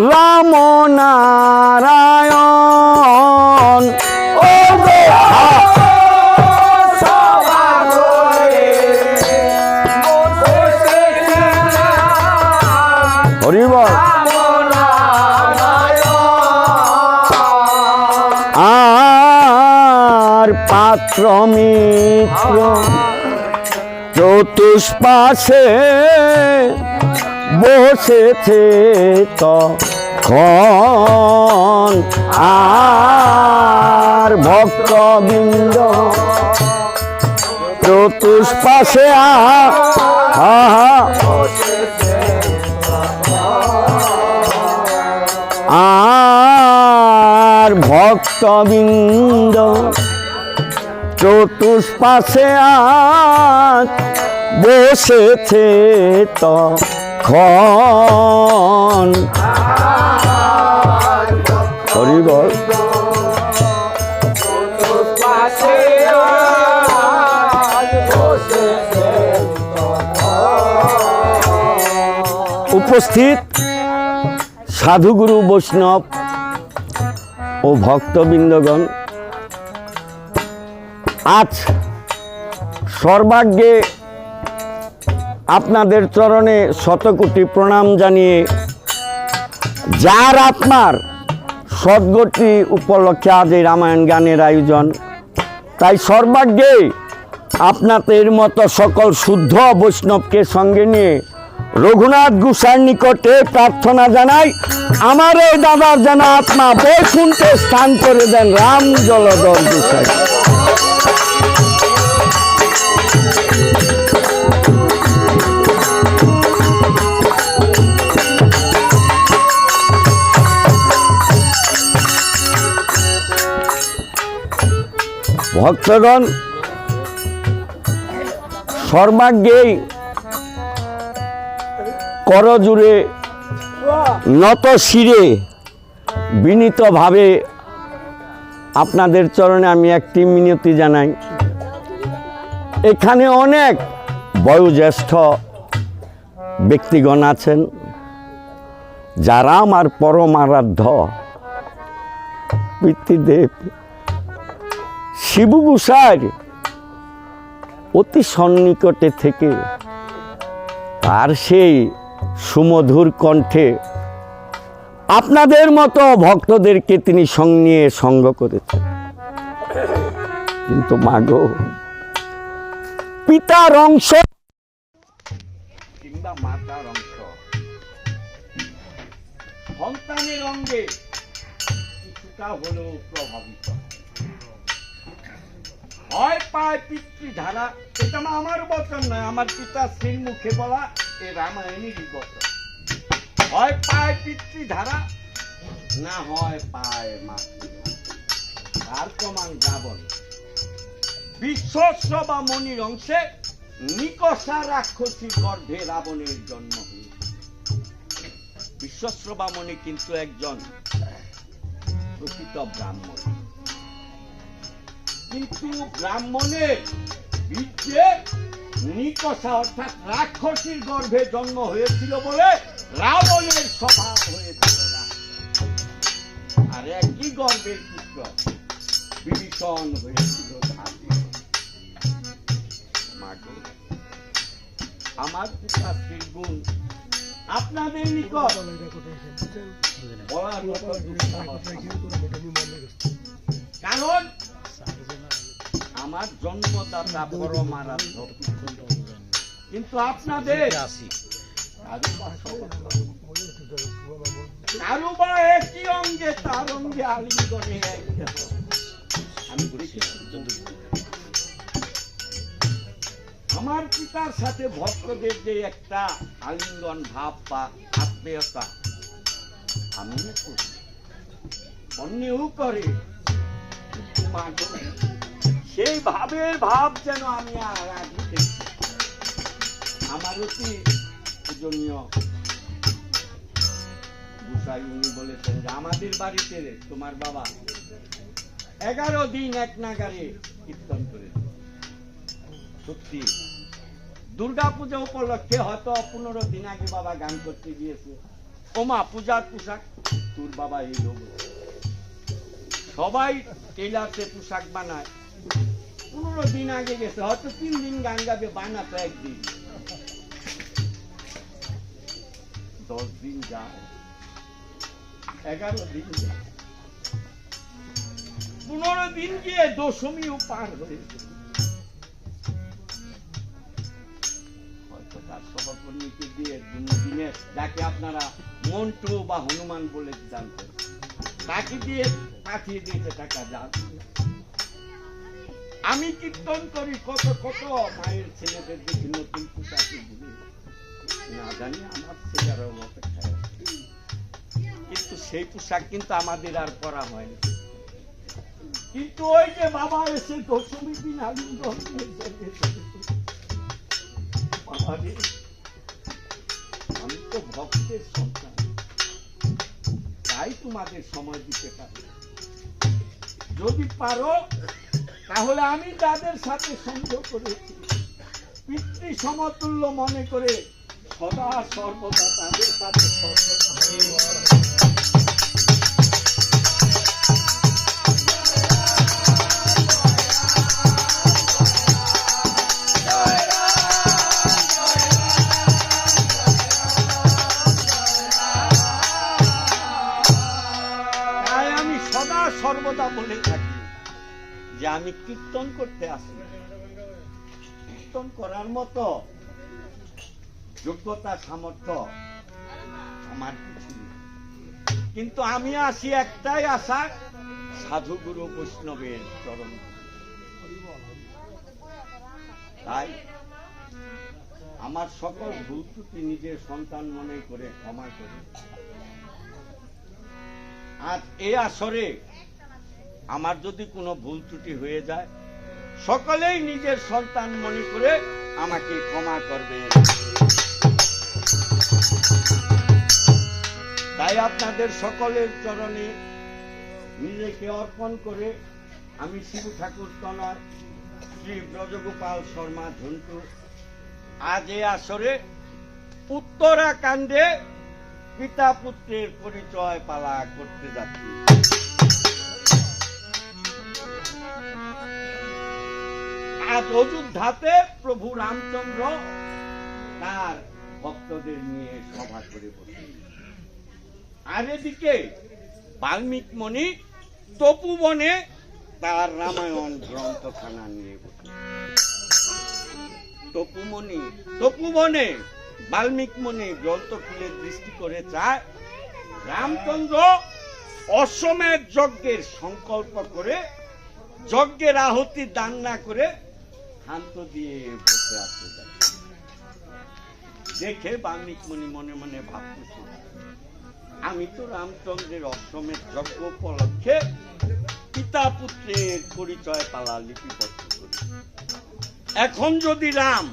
রাম নারায়ণ ও গো হরি বল। আর পাত্র মিত্র চতুষ্পাশে বসেছে তখন আর ভক্তবৃন্দ চতুষ্পাশে আর ভক্তবৃন্দ চতুষ্পাশে বসেছে তখন হরি বল। উপস্থিত সাধুগুরু বৈষ্ণব ও ভক্তবৃন্দগণ, আজ সর্বাগ্যে আপনাদের চরণে শতকোটি প্রণাম জানিয়ে যার আপনার সদ্গতি উপলক্ষে আজ এই রামায়ণ গানের আয়োজন, তাই সর্বাগ্যে আপনাদের মতো সকল শুদ্ধ বৈষ্ণবকে সঙ্গে নিয়ে রঘুনাথ গোসাইয়ের নিকটে প্রার্থনা জানাই, আমার এই দাদার যেন আত্মা বৈকুণ্ঠে স্থান করে দেন রাম জলধর গোসাই। ভক্তগণ, সর্বাগ্যেই করজুড়ে নত শিরে বিনীতভাবে আপনাদের চরণে আমি একটি মিনতি জানাই। এখানে অনেক বয়োজ্যেষ্ঠ ব্যক্তিগণ আছেন যারা আমার পরম আরাধ্য পিতৃদেব শিবু গোসাইয়ের অতি সন্নিকটে থেকে তার সেই সুমধুর কণ্ঠে আপনাদের মতো ভক্তদেরকে তিনি নিয়ে সঙ্গ করেছেন। কিন্তু মাগো, পিতার অংশ কিংবা মাতার অংশ সন্তানের অঙ্গে কিছুটা হলেও প্রভাবিত হয় পায় পিতৃধারা। এটা আমার বচন নয়, আমার পিতা শ্রীর মুখে বলা এ রামায়ণেরই বচন। হয় পায় পিতৃধারা, না হয় পায় মাতৃধারা। তার প্রমাণ রাবণ বিশ্বস্রবা মণির অংশে নিকষা রাক্ষসীর গর্ভে রাবণের জন্ম হয়েছে। বিশ্বস্রবা মণি কিন্তু একজন প্রকৃত ব্রাহ্মণ, কিন্তু ব্রাহ্মণের বীর্যে নিকষা অর্থাৎ রাক্ষসীর গর্ভে জন্ম হয়েছিল বলে রাবণের স্বভাব হয়েছিল। আর একই গর্ভের পুত্র বিভীষণ হয়েছিল। আমার পিতা শ্রীগুণ আপনাদের নিকট বলার মতো, কারণ আমার জন্মদাতা পরম আরাধ্য, কিন্তু আপনাদের কারো বা একই অঙ্গে তার অঙ্গে আলিঙ্গনে আমি আমার পিতার সাথে ভক্তদের যে একটা আলিঙ্গন ভাব বা আত্মীয়তা আমিও করি, অন্যও করে, সেই ভাবের ভাব যেন আমি আগে দেখি। আমার অতি পূজনীয় গোসাই উনি বলেছেন যে আমাদের বাড়িতে তোমার বাবা 11 দিন এক নাগারে কীর্তন করে। সত্যি দুর্গা পূজা উপলক্ষে হয়তো 15 দিন আগে বাবা গান করতে গিয়েছে, ওমা পূজার পোশাক তোর বাবা এই লোক সবাই টেলার্সে পোশাক বানায় 15 দিন আগে গেছে হয়তো 3 দিন গান গাবে বানাতো একদিন 10 দিন যায় 11 দিন 15 দিন গিয়ে দশমীও পার হয়েছে হয়তো তার সহকর্মীকে দিয়ে দিনের যাকে আপনারা মন্টু বা হনুমান বলে জানতেন তাকে দিয়ে পাঠিয়ে দিয়েছে টাকা যা আমি কীর্তন করি কত কত মায়ের ছেলেদের দেখি নতুন পোশাকে দিলে না জানি আমার ছেলেরাও অপেক্ষায় কিন্তু সেই পোশাক কিন্তু আমাদের আর করা হয়নি কিন্তু ওই যে বাবা এসে দশমী দিন আনন্দ আমি তো ভক্তের সন্তান তাই তোমাদের সময় দিতে পারি যদি পারো তাহলে আমি যাদের সাথে সংযোগ করেছি পিতৃ সমতুল্য মনে করে সদা সর্বদা তাদের সাথে সর্বদা বলে থাকি যে আমি কীর্তন করতে আসি কীর্তন করার মতো যোগ্যতা সামর্থ্য আমার কিছু নেই কিন্তু আমি আসি একটাই আশা সাধু গুরু বৈষ্ণবের চরণ তাই আমার সকল ভুল ত্রুটি নিজের সন্তান মনে করে ক্ষমা করে আজ এই আসরে আমার যদি কোনো ভুল ত্রুটি হয়ে যায় সকলেই নিজের সন্তান মনে করে আমাকে ক্ষমা করবে তাই আপনাদের সকলের চরণে নিজেকে অর্পণ করে আমি শিবু ঠাকুর তনয় শ্রী ব্রজগোপাল শর্মা ঝন্টু আজ এই আসরে উত্তরাকাণ্ডে পিতা পুত্রের পরিচয় পালা করতে যাচ্ছি আজ অযোধ্যাতে প্রভু রামচন্দ্র তার ভক্তদের নিয়ে সভা করে বসে আর এদিকে বাল্মীকি মুনি তপোবনে তার রামায়ণ গ্রন্থখানা নিয়ে বসে তপোবনে বাল্মীকি মুনি গ্রন্থ খুলে দৃষ্টি করে চায় রামচন্দ্র অশ্বমেধ যজ্ঞের সংকল্প করে যজ্ঞের আহুতি দান না করে শান্ত দিয়ে বসে আছে দেখে বাল্মীকি মুনি মনে মনে ভাবতেছে আমি তো রামচন্দ্রের অশ্বমেধ যজ্ঞ উপলক্ষে পিতা পুত্রের পরিচয় পালা লিপিবদ্ধ করি এখন যদি রাম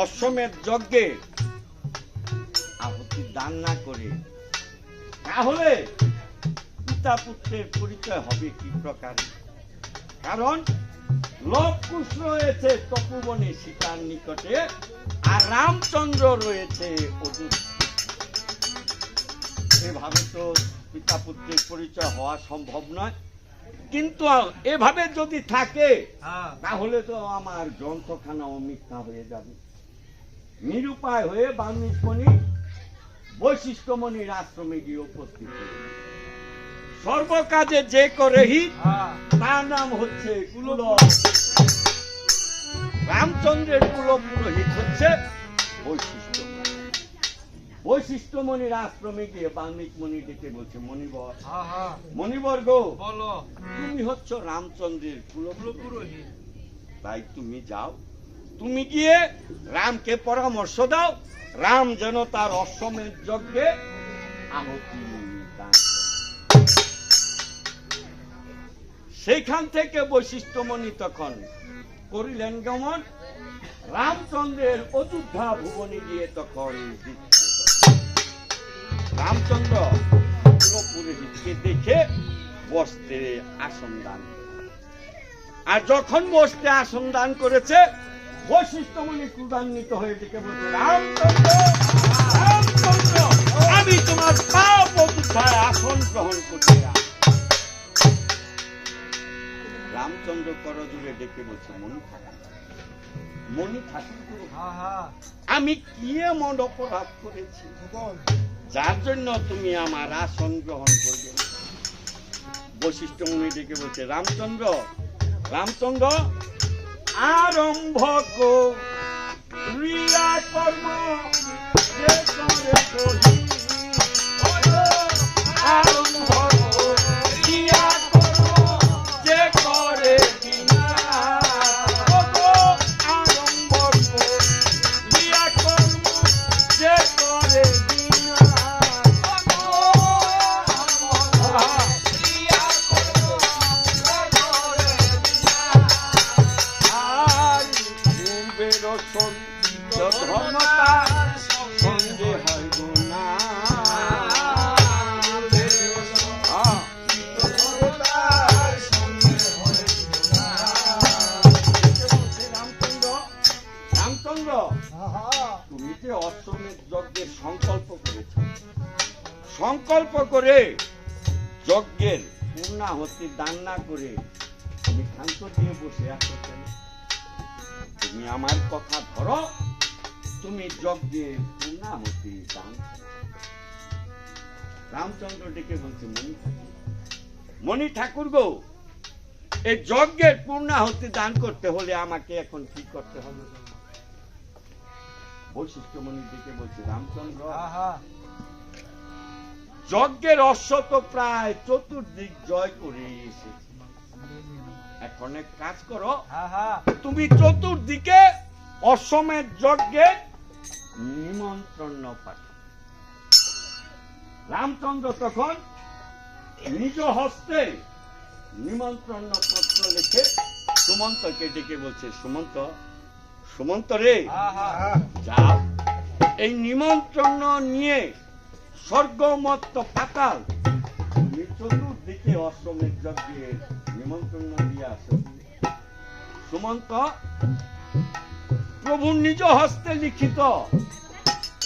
অশ্বমেধ যজ্ঞে আহুতি দান না করে তাহলে পিতা পুত্রের পরিচয় হবে কি প্রকার কারণ লবকুশ রয়েছে তপোবনে সীতার নিকটে আর রামচন্দ্র রয়েছে অযোধ্যা এভাবে তো পিতা পুত্রের পরিচয় হওয়া সম্ভব নয় কিন্তু এভাবে যদি থাকে তাহলে তো আমার গ্রন্থখানাও মিথ্যা হয়ে যাবে নিরুপায় হয়ে বাল্মীকি মুনি বৈশিষ্ট্য মুনির আশ্রমে গিয়ে উপস্থিত সর্বকাজে যে করেহি তার নাম হচ্ছে কুলব রামচন্দ্রের কুল পুরোহিত হচ্ছে বৈশিষ্ট্য মুনির আশ্রমে গিয়ে বাল্মীকি মুনি ডেকে বলছে মণিবর গো তুমি হচ্ছ রামচন্দ্রের কুল পুরোহিত তাই তুমি যাও তুমি গিয়ে রামকে পরামর্শ দাও রাম যেন তার অশ্বমেধ যজ্ঞে আহুতি দান সেইখান থেকে বৈশিষ্ট্য মুনি তখন করিলেন গমন রামচন্দ্রের অযোধ্যা ভুবনে গিয়ে তখন রামচন্দ্র পুরোহিতকে দেখে বসতে আসন দান আর যখন বসতে আসন দান করেছে বৈশিষ্ট্য মুনি ক্রোধান্বিত হয়ে ডেকে বলছে রামচন্দ্র রামচন্দ্র আমি তোমার পাপ অবস্থায় আসন গ্রহণ করতে রামচন্দ্র করজোড়ে ডেকে বলছে, মনি ঠাকুর, আমি কি এমন অপরাধ করেছি যার জন্য তুমি আমার আসন গ্রহণ করবে? বশিষ্ঠ মুনি ডেকে বলছে, রামচন্দ্র আরম্ভ ক্রিয়া কর্ম যে করে করি, আরম্ভ ক্রিয়া কর্ম যে করে বিনা, আরম্ভ ক্রিয়া কর্ম যে করে বিনা, তুমি যে অশ্বমেধ যজ্ঞের সংকল্প করে যজ্ঞের পূর্ণাহুতি দান না করে তুমি ক্ষান্ত দিয়ে বসে আছো কেন? তুমি আমার কথা ধরো, তুমি যজ্ঞের পূর্ণাহুতি দান। রামচন্দ্র ডেকে বলছে, মনি ঠাকুর গো, এই যজ্ঞের পূর্ণাহুতি দান করতে হলে আমাকে এখন কি করতে হবে? বশিষ্ঠ মুনি ডেকে বলছে, রামচন্দ্র যজ্ঞের অশ্ব তো প্রায় চতুর্দিক জয় করে এসেছে, এখন এক কাজ করো, তুমি চতুর্দিকে অশ্বমেধ যজ্ঞের নিমন্ত্রণ পাঠাও। রামচন্দ্র তখন নিজ হস্তে নিমন্ত্রণ পত্র লিখে সুমন্তকে ডেকে বলছে, সুমন্ত রে, যাও এই নিমন্ত্রণ নিয়ে স্বর্গমত্ত পাতাল তুমি চতুর্দিকে অশ্বমেধ যজ্ঞের নিমন্ত্রণ দিয়ে আসো। সুমন্ত প্রভুর নিজ হস্তে লিখিত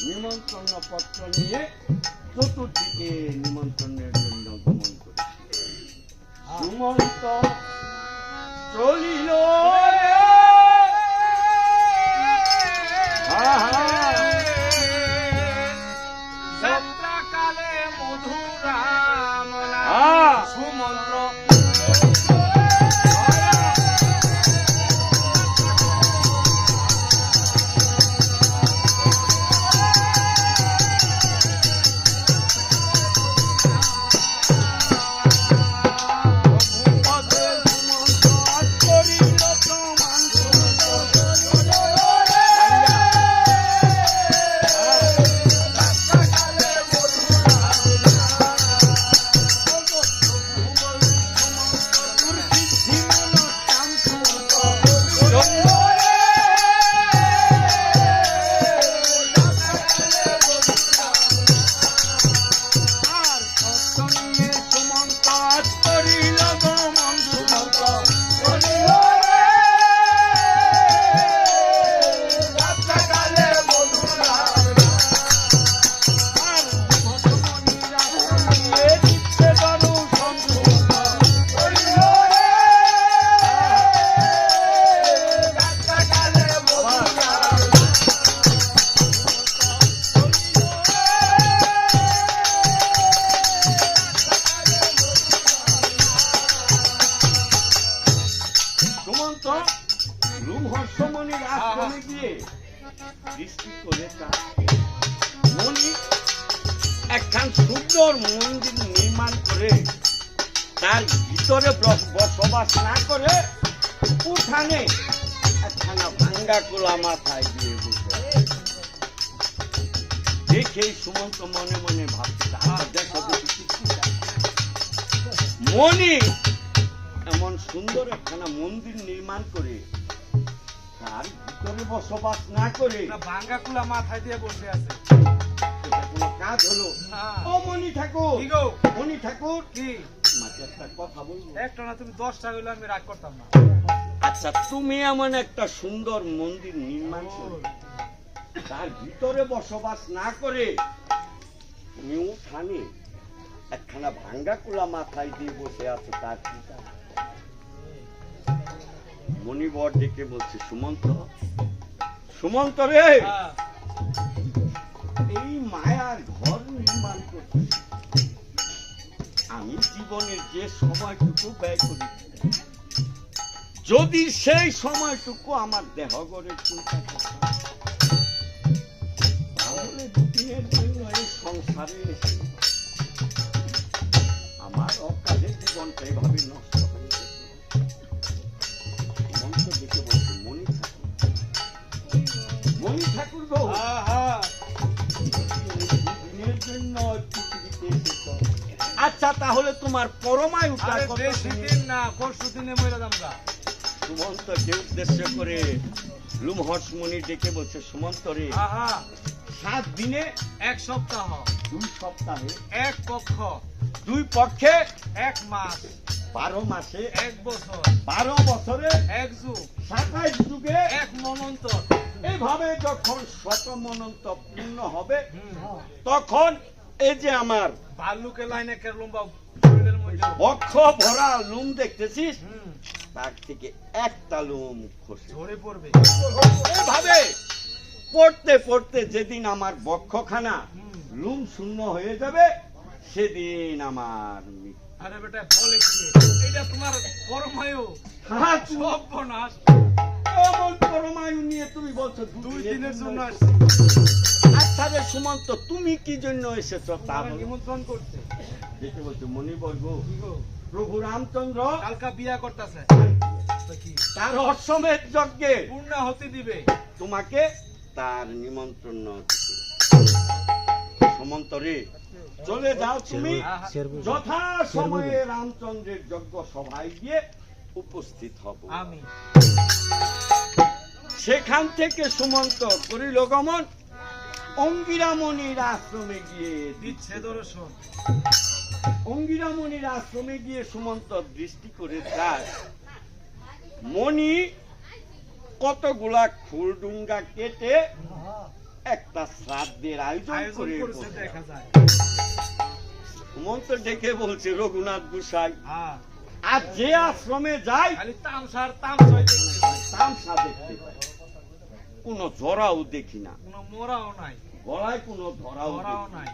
নিমন্ত্রণ পত্র নিয়ে চতুর্দিকে নিমন্ত্রণের জন্য গমন করে সুমন্ত চলিল যাত্রাকালে মধুরাম সুমন্ত্র একখান সুন্দর মন্দির নির্মাণ করে তার ভিতরে বসবাস না করে উঠানে একখানা ভাঙ্গা কোলা মাথায় দিয়ে বসে দেখে সুমন্ত মনে মনে ভাবছে, মনি এমন সুন্দর একখানা মন্দির নির্মাণ করে তার ভিতরে বসবাস না করে ভাঙ্গা কুলা মাথায় দিয়ে বসে আছে, কোনো কাজ হলো? ও মনি ঠাকুর, মনি ঠাকুর, কি একটা কথা বলবো? একটা না, তুমি 10টা হইলে আমি রাগ করতাম না। আচ্ছা, তুমি এমন একটা সুন্দর মন্দির নির্মাণ করে তার ভিতরে বসবাস না করে তুমি উঠানে একখানা ভাঙ্গা কুলা মাথায় দিয়ে বসে আছো, তার কি কাজ? মণিবর ডেকে বলছে, সুমন্ত, সুমন্ত রে, হ্যাঁ, এই মায়ার ঘর নির্মাণ করতে আমি জীবনের যে সময়টুকু ব্যয় করি, যদি সেই সময়টুকু আমার দেহ গড়ে চিন্তা করতাম, তাহলে দুদিনের জন্য এই সংসারে এসে আমার অকাজে জীবনটা এভাবে নষ্ট হয়ে যেত। মন্ত্র দেখে বলছে, মণি ঠাকুর, মণি ঠাকুর গো, হ্যাঁ, হ্যাঁ। দুদিনের জন্য পৃথিবীতে এসেছ। আচ্ছা, তাহলে তোমার পরমায়ুটা আরে কত বেশি দিনের? দিন না, পরশু দিনে মরে যামগা। সুমন্তকে উদ্দেশ্য করে লুমহর্ষ মুনি ডেকে বলছে, সুমন্ত রে, হ্যাঁ, হ্যাঁ। 7 দিনে, 1 সপ্তাহ, 2 সপ্তাহে, 1 পক্ষ, 2 পক্ষে, 1 মাস, 12 মাসে, 1 বছর, 12 বছরে, 1 যুগ, 27 যুগে, 1 মনন্তর। এইভাবে যখন শত মনন্ত পূর্ণ হবে, হুম। তখন এই যে আমার ভাল্লুকের লাইনে কে লম্বা শরীরের মধ্যে। বক্ষ ভরা লুম দেখতেছিস, হুম, তার থেকে একটা লুম খসে ঝরে পড়বে। এইভাবে পড়তে পড়তে যেদিন আমার বক্ষখানা হুম। লুম শূন্য হয়ে যাবে, সেদিন আমার মৃত্যু। আরে বেটা বলে কি, এটা তোমার পরমায়ু। হ্যাঁ, সব বনাস কেমন পরমায়ু নিয়ে তুমি বলছো 2 দিনের জন্য এসেছো? আসছি। আচ্ছা রে সুমন্ত, তুমি কি জন্য এসেছো তা তোমাকে বলো। নিমন্ত্রণ করতে। দেখে বলছো, মণিবর্গ, কি গো? প্রভু রামচন্দ্র কালকা বিয়া করতেছে। কি তার অশ্বমেধ যজ্ঞে পূর্ণাহুতি দিবে। তোমাকে তার নিমন্ত্রণ দিতে। সুমন্ত রে, চলে যাও তুমি যথা সময়ে রামচন্দ্রের যজ্ঞ সভায় গিয়ে উপস্থিত হব। আমি সেখান থেকে সুমন্ত করিল গমন, অঙ্গিরামণির আশ্রমে গিয়ে দিচ্ছে দর্শন। অঙ্গিরামণির আশ্রমে গিয়ে সুমন্ত দৃষ্টি করে তার মণি কতগুলা ফুলডুঙ্গা কেটে একটা শ্রাদ্ধের আয়োজন আয়োজন করে করছে বসে। দেখা যায়। সুমন্ত ডেকে বলছে, রঘুনাথ গোসাই, হ্যাঁ, আর যে আশ্রমে যাই খালি তামসার তামসাই দেখতে পাই। তামসা দেখতে পাই, কোন জরাও দেখি না, কোনো মোরাও নাই, গলায় কোনো ধরাও ধরাও দেখি না। নাই।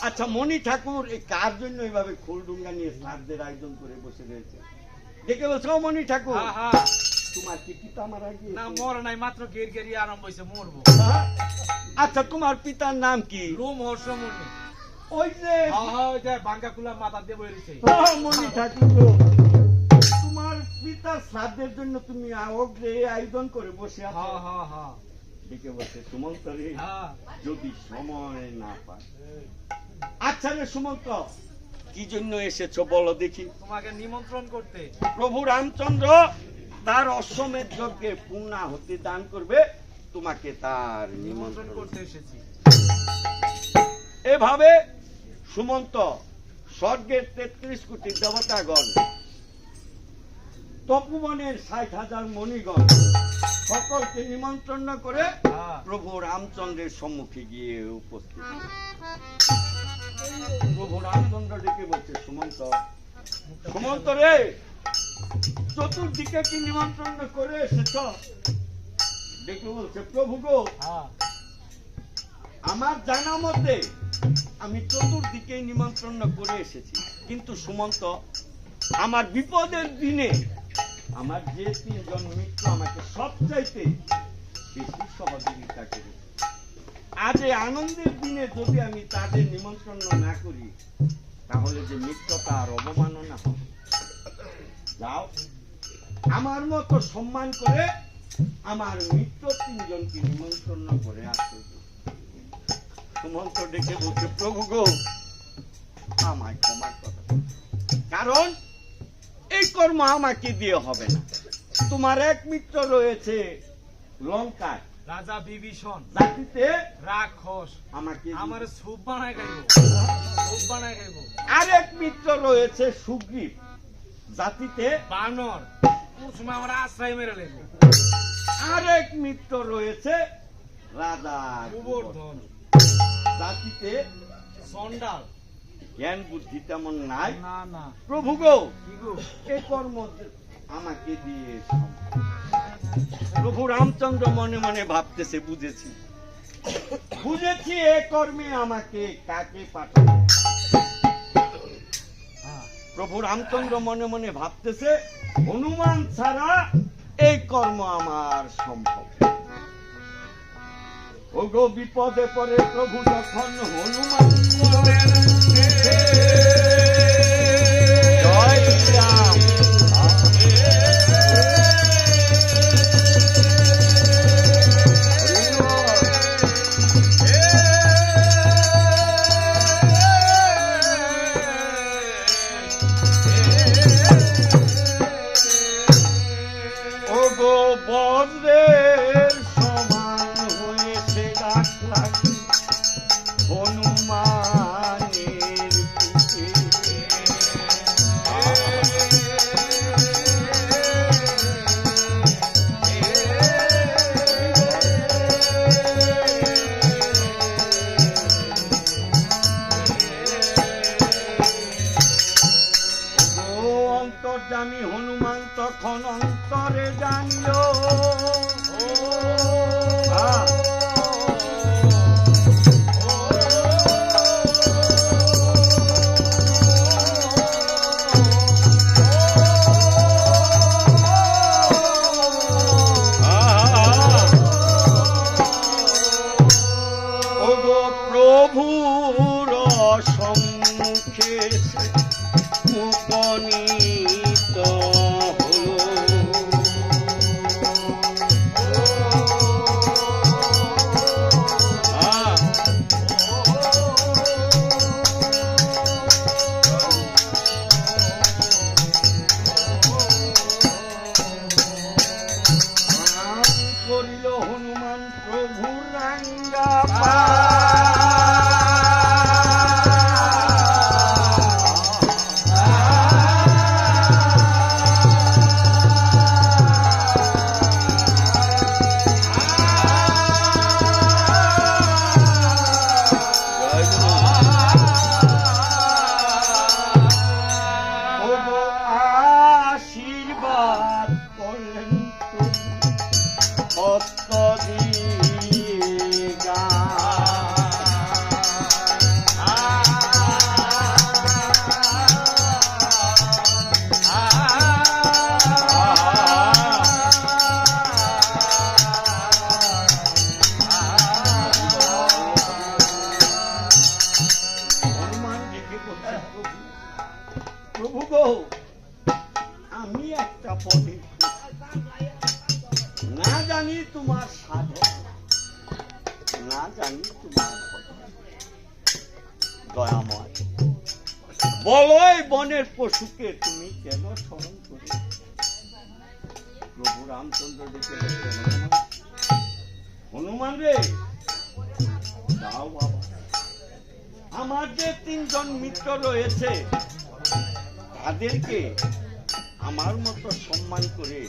আচ্ছা মণি ঠাকুর এই কার জন্য এইভাবে ফুলডুঙ্গা নিয়ে শ্রাদ্ধের আয়োজন করে বসে রয়েছে? ডেকে বলছে, ও মণি ঠাকুর, হ্যাঁ, হ্যাঁ। তোমার কি পিতা মারা গিয়েছে? না মরে নাই, মাত্র গের গেরি আরম্ভ হয়েছে, মরবো। হ্যাঁ? আচ্ছা তোমার পিতার নাম কি? রুম হর্ষমণি। ওই যে হ্যাঁ, হ্যাঁ, ওই যে বাঙ্গা কুলা মাথা দিয়ে বইরেছে। মণি ঠাকুর গো, তোমার পিতার শ্রাদ্ধের জন্য তুমি অগ্রে আয়োজন করে বসে আছো। হ্যাঁ, হ্যাঁ, হ্যাঁ, ডেকে বলছে, সুমন্ত রে, হ্যাঁ। যদি সময় না পায়। আচ্ছা রে সুমন্ত, কি জন্য এসেছো বলো দেখি। তোমাকে নিমন্ত্রণ করতে। প্রভু রামচন্দ্র তার অশ্বমেধ যজ্ঞে পূর্ণাহুতি দান করবে, তোমাকে তার নিমন্ত্রণ নিমন্ত্রণ করতে এসেছি। এভাবে সুমন্ত স্বর্গের 33 কোটি দেবতাগণ, তপোবনের 60,000 মণিগণ সকলকে নিমন্ত্রণ করে হ্যাঁ। প্রভু রামচন্দ্রের সম্মুখে গিয়ে উপস্থিত। প্রভু রামচন্দ্র ডেকে বলছে, সুমন্ত, সুমন্ত রে, চতুর্দিকে কি নিমন্ত্রণ করে এসেছ? ডেকে বলছে, প্রভু গো, হ্যাঁ, আমার জানা মতে আমি চতুর্দিকে নিমন্ত্রণ করে এসেছি, কিন্তু সুমন্ত, আমার বিপদের দিনে আমার যে 3 জন মিত্র আমাকে সবচাইতে বেশি সহযোগিতা করে, আজ এই আনন্দের দিনে যদি আমি তাদের নিমন্ত্রণ না করি, তাহলে যে মিত্রতা আর অবমাননা হবে। যাও, আমার মতো সম্মান করে আমার মিত্র 3 জনকে নিমন্ত্রণ করে আসতে। সুমন্ত ডেকে বলছে, প্রভু গো, আমায় ক্ষমা করো, কারণ এই কর্ম আমাকে দিয়ে হবে না। তোমার এক মিত্র রয়েছে লঙ্কায়, রাজা বিভীষণ, জাতিতে রাক্ষস, আমাকে আমার স্যুপ বানায় খাইব, স্যুপ বানায় খাইব। আরেক মিত্র রয়েছে সুগ্রীব, জাতিতে বানর, কোন সময় আমার আশ্রয় মেরে লেগো। আরেক মিত্র রয়েছে রাজা গোবর্ধন, জাতিতে সন্ডাল। জ্ঞান বুদ্ধি তেমন নাই। না না। প্রভু গো, কি গো? এই কর্ম আমাকে দিয়ে সম্ভব। প্রভু রামচন্দ্র মনে মনে ভাবতেছে, বুঝেছি এ কর্মে আমাকে কাকে পাঠাবো। প্রভু রামচন্দ্র মনে মনে ভাবতেছে, হনুমান ছাড়া এই কর্ম আমার সম্ভব। ওগো বিপদে পড়ে প্রভু যখন হনুমান জয় শ্রীরাম। ওগো বজ্রের সমান হয়েছে ডাকলা হনুমানের বুকে। ওগো অন্তর্যামী হনুমান তখন অন্তরে জানলো, ওগো প্রভুর সম্মুখে উপনীত হলো। করিল হনুমান প্রভুর রাঙ্গা আশীর্বাদ করলেন ভক্ত দিগা। হনুমান ডেকে বলছে, প্রভু গো, আমি একটা পদে না জানি তোমার সাধন, না জানি তোমার দয়াময়, বলো এই বনের পশুকে তুমি কেন স্মরণ করে। প্রভু রামচন্দ্র ডেকে বলছেন, হনুমান রে, দাও বাবা, আমার যে 3 জন মিত্র রয়েছে তাদেরকে আমার মতো সম্মান করে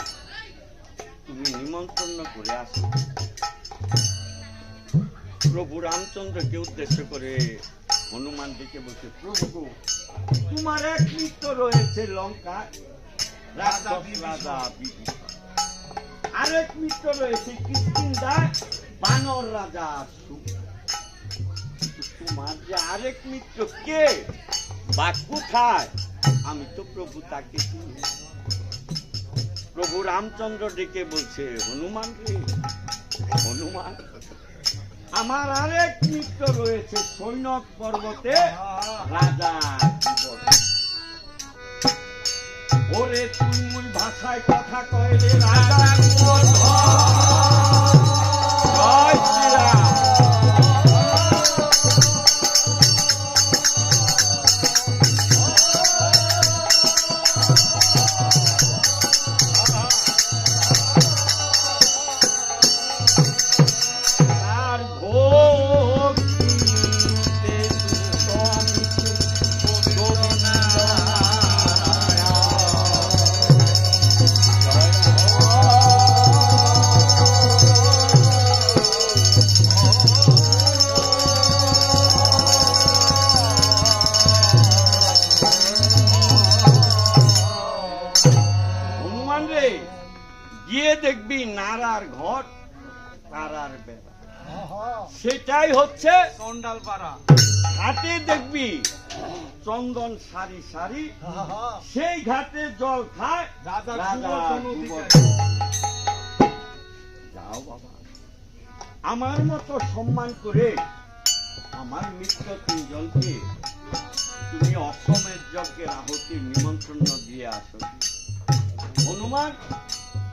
তুমি নিমন্ত্রণ করে আসো। প্রভু রামচন্দ্রকে উদ্দেশ্য করে হনুমান দিকে বলছে, প্রভু তোমার এক মিত্র রয়েছে লঙ্কা রাজা বিভীষণ, আরেক মিত্র রয়েছে কিষ্কিন্ধা বানর রাজা সুগ্রীব। তোমার যে আরেক মিত্র কে বা কোথায়, আমি তো প্রভু তাকে চিনি। প্রভু রামচন্দ্র ডেকে বলছে, হনুমান রে, হনুমান, আমার আরেক মিত্র রয়েছে সৈনক পর্বতে রাজা বিভীষণ। ওরে তুই মুই ভাষায় কথা কয় রে রাজা বিভীষণ। জয় শ্রীরাম। গিয়ে দেখবি নারার ঘর তারার বেড়া, সেটাই হচ্ছে চন্ডাল পাড়া। ঘাটে দেখবি চন্দন সারি সারি, সেই ঘাটে জল খায় রাজা রাজা সুবর্ণ সুবর্ণ। অধিকারী। যাও বাবা, আমার মতো সম্মান করে আমার মিত্র তিনজনকে তুমি অসমের যজ্ঞের আহুতির নিমন্ত্রণ দিয়ে আসো। হনুমান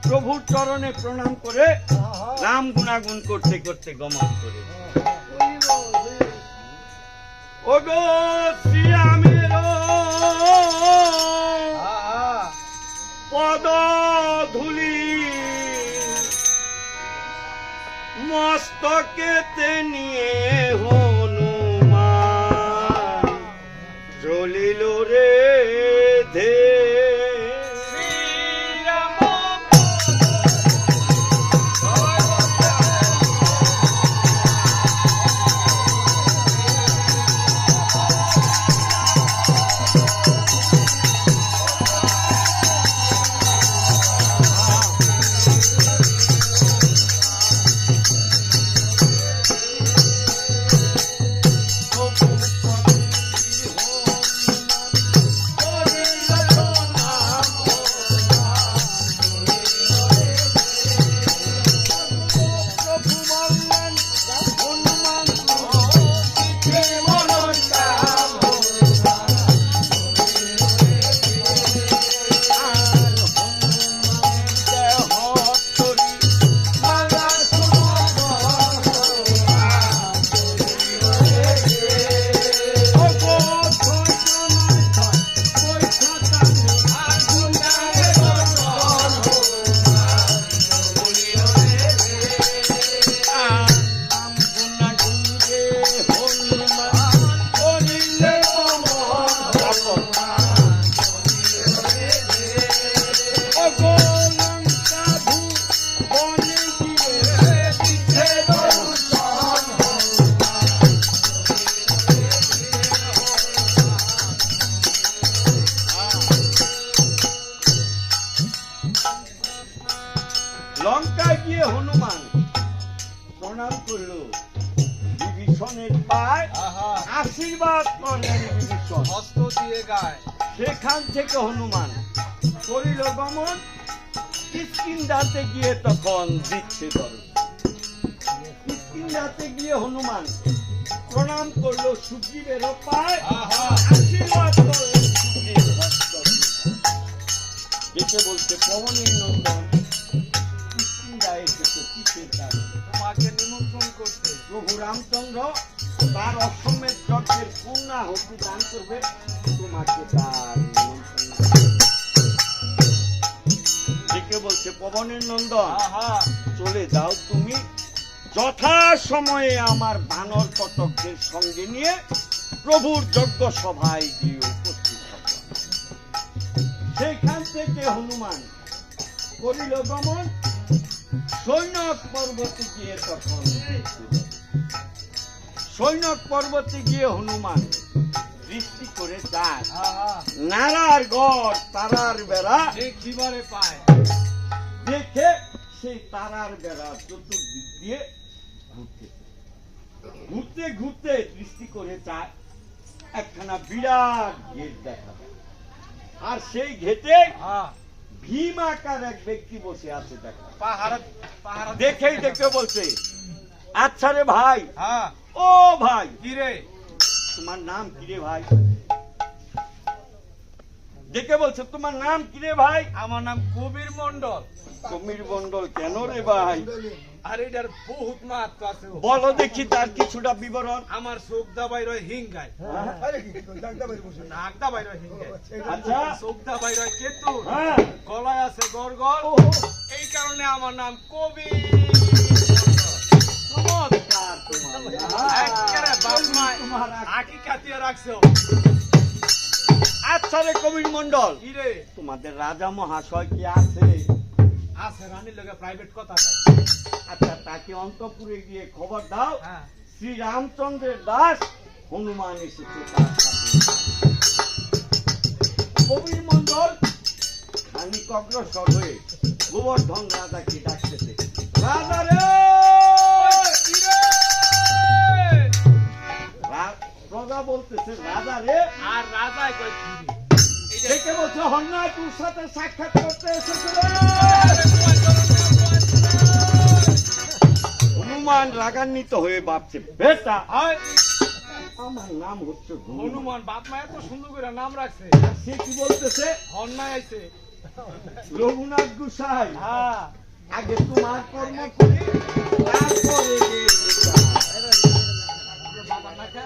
প্রভুর চরণে প্রণাম করে নাম গুণাগুণ করতে করতে গমন করে। ওগো শ্রীরামের পদ ধুলি মস্তকেতে নিয়ে হনুমান চলিল রে ধে। লঙ্কায় গিয়ে হনুমান প্রণাম করল বিভীষণের পায়, আশীর্বাদ করলেন বিভীষণ, হস্ত দিয়ে গায়। সেখান থেকে হনুমান করিল গমন কিষ্কিন্ধাতে গিয়ে তখন দিচ্ছে দর্শন। কিষ্কিন্ধাতে গিয়ে হনুমান প্রণাম করলো সুগ্রীবের পায়, আশীর্বাদ করলেন সুগ্রীব হস্ত দিয়ে। দেখে বলছে পবনের নন্দন কিষ্কিন্ধায় এসেছে কিসের কারণে? তোমাকে নিমন্ত্রণ করতে। প্রভু রামচন্দ্র তার অশ্বমেধ যজ্ঞের পূর্ণাহুতি দান করবে, তোমাকে তার নিমন্ত্রণ করবে। দেখে বলছে পবনের নন্দন চলে যাও তুমি, যথা সময়ে আমার বানর কটকদের সঙ্গে নিয়ে প্রভুর যজ্ঞ সভায় গিয়ে উপস্থিত হবে। সেইখান থেকে হনুমান করিল গমন সৈনক পর্বতে গিয়ে তখন সৈনক পর্বতে গিয়ে হনুমান দৃষ্টি করে যায় নারার গড় তারার বেড়া দেখিবারে পায়। দেখে সেই তারার বেড়া চতুর্দিক দিয়ে ঘুরতে ঘুরতে ঘুরতে দৃষ্টি করে যায় একখানা বিরাট গেট দেখা যায়। আর সেই ঘেটে ভীম আকার এক ব্যক্তি বসে আছে দেখা। পাহাড় পাহাড় দেখেই দেখে বলছে, আচ্ছা রে ভাই, ও ভাই, কি রে তোমার নাম কি রে ভাই? দেখে বলছে তোমার নাম কি রে ভাই? আমার নাম কবির মন্ডল। কবির মন্ডল কেন রে ভাই? আর এটার বহুত মাহাত্ম আছে। বলো দেখি তার কিছুটা বিবরণ। আমার চোখ দাবাই রয় হিংগায়, নাক দাবাই রয় হিংগায়, আচ্ছা চোখ দাবাই রয় কেতু, হ্যাঁ গলায় আছে গরগর। ও, এই কারণে আমার নাম কবি। চমৎকার তোমার। একেবারে বাপ মা তোমার আঁকি কাটিয়ে রাখছো। আচ্ছা রে কবির মন্ডল, কি রে? তোমাদের রাজা মহাশয় কি আছে? আছে, রানীর লগে প্রাইভেট কথা কয়। আচ্ছা তাকে অন্তঃপুরে গিয়ে খবর দাও হ্যাঁ, শ্রী রামচন্দ্রের দাস হনুমান এসেছে তার সাথে। কবির মন্ডল খানিক অগ্রসর হয়ে গোবর্ধন রাজাকে ডাকতেছে, রাজা রে! প্রজা বলতেছে, রাজা রে! আর রাজাই কয় কি রে? দেখে বলছে, হন্যায় তোর সাথে সাক্ষাৎ করতে এসেছিল। হনুমান রাগান্বিত হয়ে ভাবছে, বেটা আমার নাম হচ্ছে হনুমান। হনুমান বাপ মা এত সুন্দর করে নাম রাখছে। সে কি বলতেছে, অন্যায় আইছে। রঘুনাথ গোসাই হ্যাঁ আগে তোমার কর্ম করি, তারপরে এর বিচার। বাবা না খা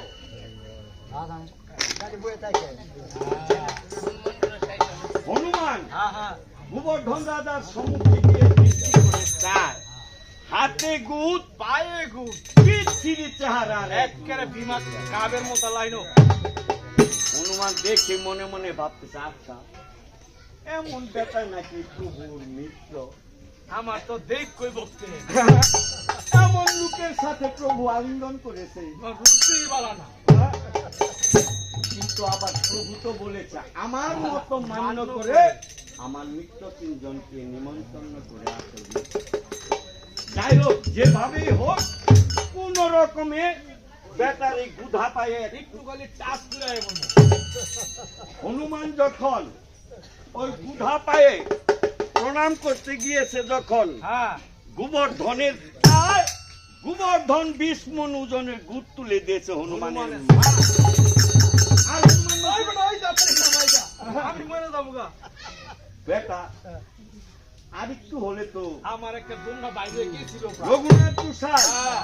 হনুমান হ্যাঁ হ্যাঁ গোবর্ধন রাজার সম্মুখে গিয়ে দৃষ্টি করে চায়, হাতে গুদ পায়ে গুড বিচ্ছিরি চেহারা একেবারে বিমা কাবের মতো লাইনো। হনুমান দেখে মনে মনে ভাবতেছে, আচ্ছা এমন বেটা নাকি প্রভুর মিত্র, আমার তো দেখ কই বকতে এমন লোকের সাথে প্রভু আলিঙ্গন করেছে। রুচি বালা না। কিন্তু আবার প্রভু তো বলেছে আমার মতো মান্য করে আমার মিত্র তিনজনকে নিমন্ত্রণ করে আসবে। যাই হোক, যেভাবেই হোক কোন রকমে বেটারি গুধা পায়ে একটু খালি টাচ করে এমন। হনুমান যখন ওই গুধা পায়ে প্রণাম করতে গিয়েছে, যখন হ্যাঁ গোবর্ধনের গোবর্ধন 20 মণ ওজনের গুদ তুলে দিয়েছে হনুমানের হনুমানের মাথায়। আর হনুমান ওই বেটা ওই যাচ্ছে না ভাই যা। আমি মরে যাবো গা। বেটা আর একটু হলে তো আমার একটা দুর্না বাইরে গিয়েছিল। রঘুনাথ গোসাই হ্যাঁ